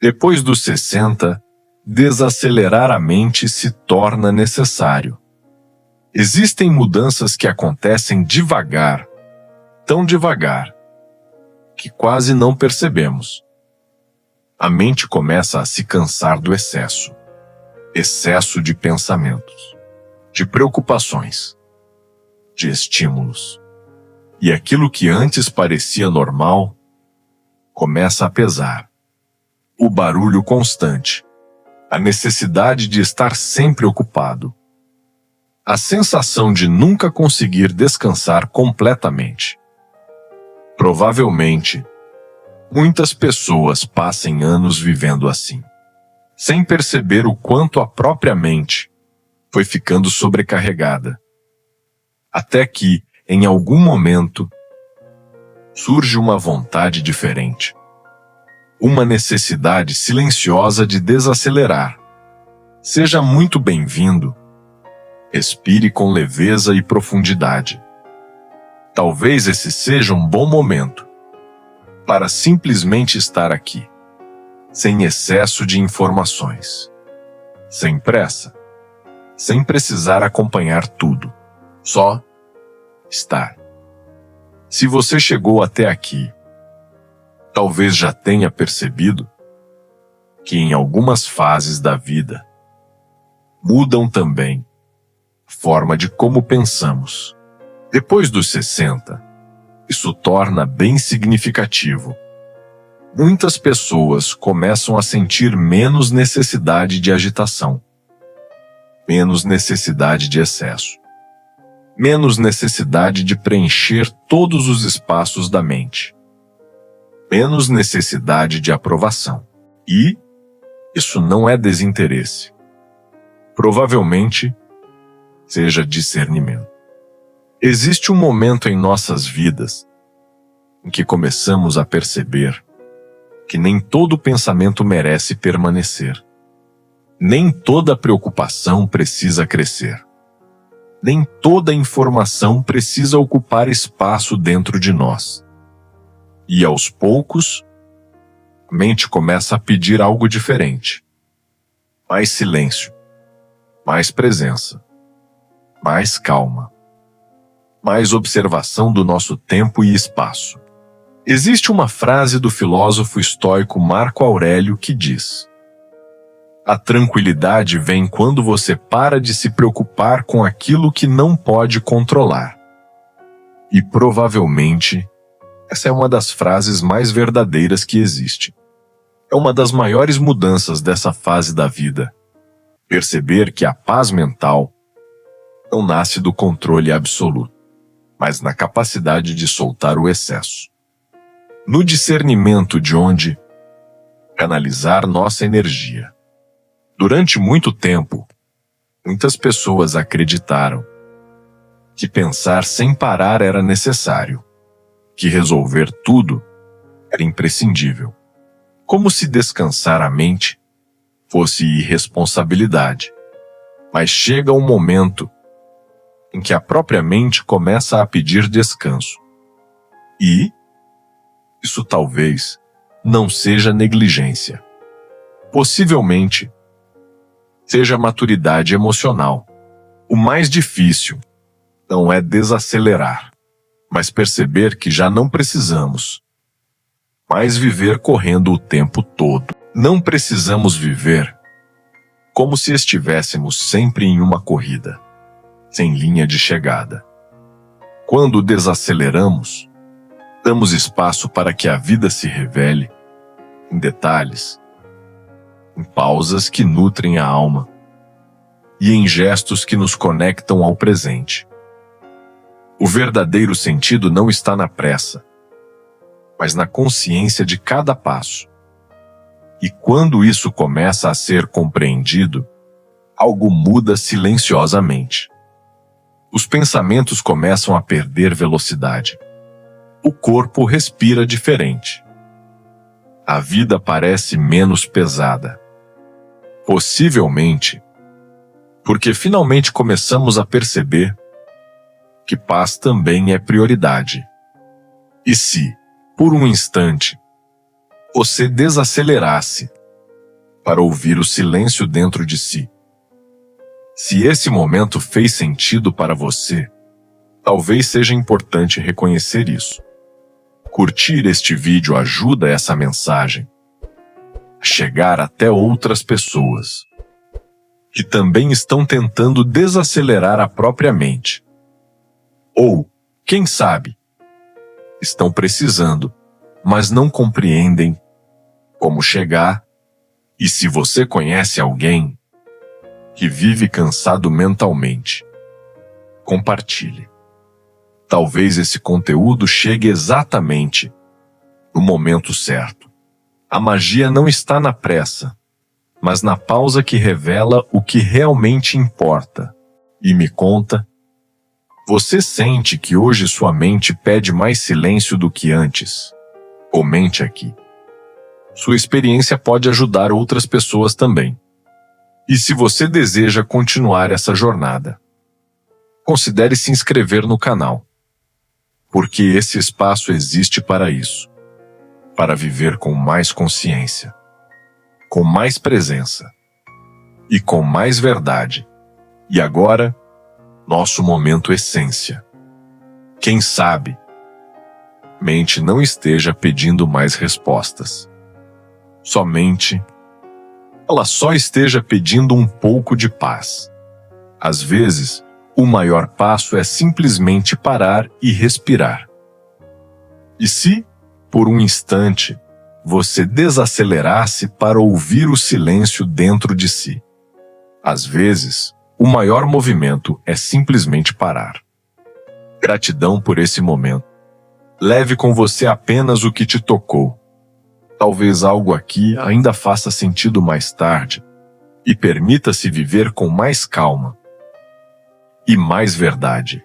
Depois dos 60, desacelerar a mente se torna necessário. Existem mudanças que acontecem devagar, tão devagar, que quase não percebemos. A mente começa a se cansar do excesso de pensamentos, de preocupações, de estímulos. E aquilo que antes parecia normal começa a pesar. O barulho constante, a necessidade de estar sempre ocupado, a sensação de nunca conseguir descansar completamente. Provavelmente, muitas pessoas passem anos vivendo assim, sem perceber o quanto a própria mente foi ficando sobrecarregada. Até que, em algum momento, surge uma vontade diferente. Uma necessidade silenciosa de desacelerar. Seja muito bem-vindo. Respire com leveza e profundidade. Talvez esse seja um bom momento para simplesmente estar aqui, sem excesso de informações, sem pressa, sem precisar acompanhar tudo, só estar. Se você chegou até aqui, talvez já tenha percebido que em algumas fases da vida mudam também a forma de como pensamos. Depois dos 60, isso torna bem significativo. Muitas pessoas começam a sentir menos necessidade de agitação, menos necessidade de excesso, menos necessidade de preencher todos os espaços da mente, menos necessidade de aprovação. E isso não é desinteresse. Provavelmente seja discernimento. Existe um momento em nossas vidas em que começamos a perceber que nem todo pensamento merece permanecer. Nem toda preocupação precisa crescer. Nem toda informação precisa ocupar espaço dentro de nós. E aos poucos, a mente começa a pedir algo diferente. Mais silêncio, mais presença, mais calma, mais observação do nosso tempo e espaço. Existe uma frase do filósofo estoico Marco Aurélio que diz: a tranquilidade vem quando você para de se preocupar com aquilo que não pode controlar. E provavelmente, essa é uma das frases mais verdadeiras que existe. É uma das maiores mudanças dessa fase da vida. Perceber que a paz mental não nasce do controle absoluto, mas na capacidade de soltar o excesso. No discernimento de onde canalizar nossa energia. Durante muito tempo, muitas pessoas acreditaram que pensar sem parar era necessário, que resolver tudo era imprescindível, como se descansar a mente fosse irresponsabilidade. Mas chega um momento em que a própria mente começa a pedir descanso. E isso talvez não seja negligência. Possivelmente seja maturidade emocional. O mais difícil não é desacelerar, mas perceber que já não precisamos mais viver correndo o tempo todo. Não precisamos viver como se estivéssemos sempre em uma corrida, sem linha de chegada. Quando desaceleramos, damos espaço para que a vida se revele em detalhes, em pausas que nutrem a alma e em gestos que nos conectam ao presente. O verdadeiro sentido não está na pressa, mas na consciência de cada passo. E quando isso começa a ser compreendido, algo muda silenciosamente. Os pensamentos começam a perder velocidade. O corpo respira diferente. A vida parece menos pesada. Possivelmente, porque finalmente começamos a perceber que paz também é prioridade. E se, por um instante, você desacelerasse para ouvir o silêncio dentro de si. Se esse momento fez sentido para você, talvez seja importante reconhecer isso. Curtir este vídeo ajuda essa mensagem a chegar até outras pessoas que também estão tentando desacelerar a própria mente. Ou, quem sabe, estão precisando, mas não compreendem como chegar. E se você conhece alguém que vive cansado mentalmente, compartilhe. Talvez esse conteúdo chegue exatamente no momento certo. A magia não está na pressa, mas na pausa que revela o que realmente importa. E me conta, você sente que hoje sua mente pede mais silêncio do que antes? Comente aqui. Sua experiência pode ajudar outras pessoas também. E se você deseja continuar essa jornada, considere se inscrever no canal, porque esse espaço existe para isso, para viver com mais consciência, com mais presença e com mais verdade. E agora, nosso momento essência. Quem sabe, mente não esteja pedindo mais respostas. Somente ela só esteja pedindo um pouco de paz. Às vezes, o maior passo é simplesmente parar e respirar. E se, por um instante, você desacelerasse para ouvir o silêncio dentro de si? Às vezes, o maior movimento é simplesmente parar. Gratidão por esse momento. Leve com você apenas o que te tocou. Talvez algo aqui ainda faça sentido mais tarde, e permita-se viver com mais calma e mais verdade.